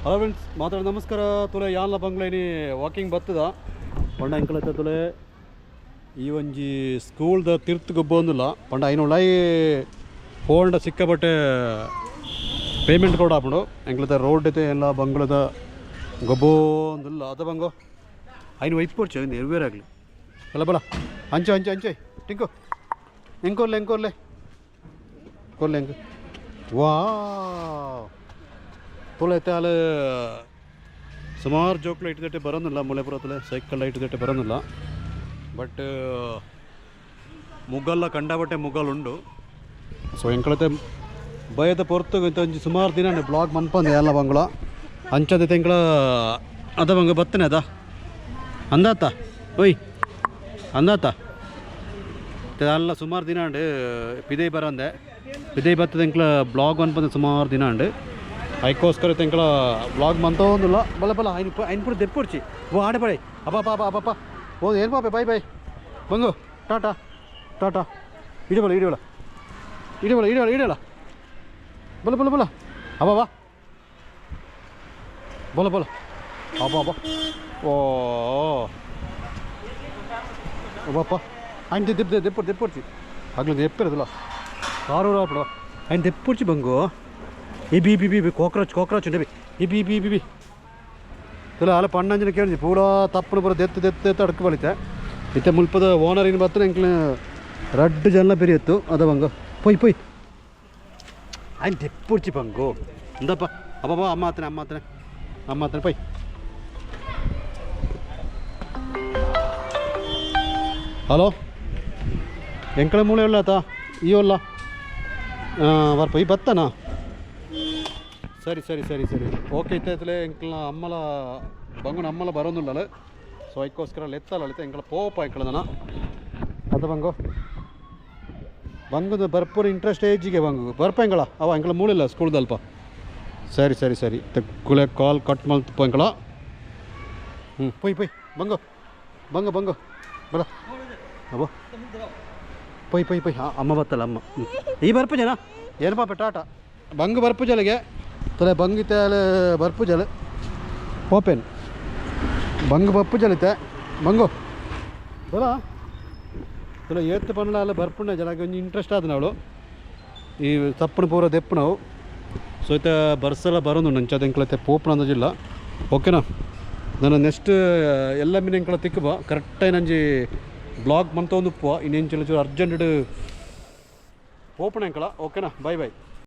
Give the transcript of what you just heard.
hello friends ಮಾತಾಡಿ ನಮಸ್ಕಾರ ತುಲೆ ಯಾನ್ಲ ಬಂಗ್ಲೈನಿ walking ಬತ್ತದ ಪಂಡ ಎಂಕಲತ್ತ ತುಲೆ ಈ ಒಂಜಿ ಸ್ಕೂಲ್ದ ತಿರ್ತ್ ಗೊಬ್ಬೊಂದಿಲ್ಲ ಪಂಡ ಐನೊಳೈ ಫೋನ್ಡ ಸಿಕ್ಕಬಟ್ಟೆ ಪೇಮೆಂಟ್ ಕೂಡ ಹಾಕೊಂಡು ಎಂಕ್ಲತ್ತ ರೋಡ್ ಐತೆ ಎಲ್ಲ ಬಂಗ್ಲದ ಗೊಬ್ಬೊಂದಿಲ್ಲ ಅದ ಬಂಗೋ ಐನು ವೈಪೋರ್ಚೆ ಒಂದು ಎರ್ವೇರ್ ಆಗಲಿ ಅಲ್ಲ ಬಲ ಅಂಚೆ ಅಂಚೆ ಅಂಚೆ ಟಿಂಕು ಎಂಕೋರ್ಲೆ ಎಂಕೋರ್ಲೆ ಕೊರ್ಲೆ ಎಂಕ ವಾ ತುಳೈತೆ ಅಲ್ಲಿ ಸುಮಾರು ಜೋಕ್ಲು ಇಟ್ಟಿದಟ್ಟೆ ಬರೋದಿಲ್ಲ ಮುಳೆಪುರತ್ತಲೆ ಸೈಕಲ್ ಇಟ್ಟಿದಟ್ಟೆ ಬರೋದಿಲ್ಲ ಬಟ್ ಮುಗ್ಗಲ್ಲ ಕಂಡಬಟ್ಟೆ ಮುಗ್ಗಲುಂಡು ಸೊ ಎಂಕಳತೆ ಬಯದ ಪೊರ್ತು ಒಂಜಿ ಸುಮಾರು ದಿನ ಬ್ಲಾಗ್ ಮನ್ಪಂದೆ ಎಲ್ಲ ಬಂಗ್ಳ ಅಂಚದ ತೆಂಗಳ ಅದ ಬಂಗ ಬತ್ತನೆ ಅದ ಅಂದಾತ ಒಯ್ ಅಂದಾತ ಅಲ್ಲ ಸುಮಾರು ದಿನ ಉಂಡು ಪಿದೈ ಬರಂದೆ ಪಿದೈ ಬತ್ತದ ಎಂಕ್ಲ ಬ್ಲಾಗ್ ಮನ್ಪಂದೆ ಸುಮಾರು ದಿನ ಉಂಡು ಅದಕ್ಕೋಸ್ಕರ ತೆಂಕಳ ಬ್ಲಾಗ್ ಮಂತೋಂದಿಲ್ಲ ಬಲ ಬಲ ಐನ್ ಪುರ ದೆಪ್ಪೊಡ್ಚಿ ಓ ಆಡೆ ಬಳೆ ಅಪ್ಪ ಅಪ್ಪ ಓ ಏನು ಪಾಪೆ ಬಾಯ್ ಬಾಯ್ ಬಂಗು ಟಾಟಾ ಟಾಟಾ ಇಡಬಲ ಇಡಬಲ ಇಡಬಲ ಇಡಬಲ ಇಡಲ್ಲ ಬಲ ಬಲ ಬಲ ಅಬ್ಬ ಬಾ ಬಲ ಬಲ ಅಬ್ಬ ಅಬ್ಬ ಓ ಅಬ್ಬಪ್ಪ ఆయన దెప్పొచ్చి అట్లా చెప్పారు కారు అప్పుడు ఆయన దెప్పొచ్చి బంగు ఇబి కోక్రోచ్ ఉండేవి ఇబి ఇలా అలా పన్నెండు ಕೇಳಿದ್ವಿ ಪೂರಾ ತಪ್ಪು ಬರೋ ದೆತ್ತು ಅಡಕ್ಕೆ ಬಳಿತೆ ಇತ್ತೆ ಮುಲ್ಪದ ಓನರ್ ಏನು ಬರ್ತಾರೆ ಎಂಕ್ಲ ರಡ್ಡು ಜನ ಬೆರಿಯತ್ತು ಅದ ಬಂಗು ಪೊಯ್ ఆయన దెప్పొచ్చి ಬಂಗು ಇಂದಪ್ಪ ಅಬ್ಬಾ ಅಮ್ಮ ಆತನೆ ಪೊಯ್ ಹಲೋ ಎಂಕಳ ಮೂಳೆ ಉಳ್ಳಾತ ಈ ಒಲ್ಲ ವರ್ಪ ಈ ಬತ್ತನಾ ಸರಿ ಓಕೆ ಇತ್ತೈತಲೆ ಎಂಕಲ್ನ ಅಮ್ಮಲ ಬಂಗುನ ಅಮ್ಮಲ ಬರೋದಿಲ್ಲ ಸೊ ಅದಕ್ಕೋಸ್ಕರ ಲೆತ್ತಲ್ಲ ಅಳಿತ ಎಂಕಳ ಪೋಪ ಎಂಕಳದನ ಅದು ಬಂಗುದು ಬರ್ಪೂರ್ ಇಂಟ್ರೆಸ್ಟ್ ಏಜಿಗೆ ಬಂಗು ಬರ್ಪ ಎಂಗಳ ಅವ ಎಂಕಳ ಮೂಳಿಲ್ಲ ಸ್ಕೂಲ್ದಲ್ಪ ಸರಿ ತೆಕ್ಕುಲೆ ಕಾಲ್ ಕಟ್ ಮಲ್ತಪ್ಪ ಎಂಕಳ ಪೊಯ್ ಬಂಗು ಬಲ ಅಬ್ಬೋ ಪೊಯ್ ಅಮ್ಮ ಬತ್ತಲ್ಲ ಅಮ್ಮ ಈ ಬರ್ಪು ಜನ ಏನು ಪಾಪ ಟಾಟಾ ಬಂಗು ಬರ್ಪು ಜಲಿಗೆ ತಲೆ ಬಂಗಿತೆ ಬರ್ಪು ಜಲ ಓಪೆನ್ ಬಂಗು ಬಪ್ಪು ಜಲಿತೆ ಬಂಗು ಬಲ ತಲೆ ಏತ್ತು ಪಂಡ್ಲ ಅಲ್ಲ ಬರ್ಪುಣ್ಣ ಜಲಗೆ ಒಂಜಿ ಇಂಟ್ರೆಸ್ಟ್ ಆದ ಅವಳು ಈ ತಪ್ಪಣ ಪೂರ ದೆಪ್ಪು ನಾವು ಸೊ ಇತ್ತೆ ಬರ್ಸೆಲ್ಲ ಬರೋದು ನಂಚದ ಎಂಕ್ಲತ್ತೆ ಪೋಪಣ ಅಂದಿಲ್ಲ ಓಕೆನಾ ನಾನು ನೆಕ್ಸ್ಟ್ ಎಲ್ಲ ಮೀನು ಎಂಕ್ಳ ತಿಕ್ಕಬ ಕರೆಕ್ಟಾಗಿ ನಂಜಿ ಬ್ಲಾಗ್ ಮಂತ ಒಂದು ಇನ್ನೇನು ಚೂರು ಅರ್ಜೆಂಟ್ ಓಪನ್ ಎಂಕಳ ಓಕೆನಾ ಬಾಯ್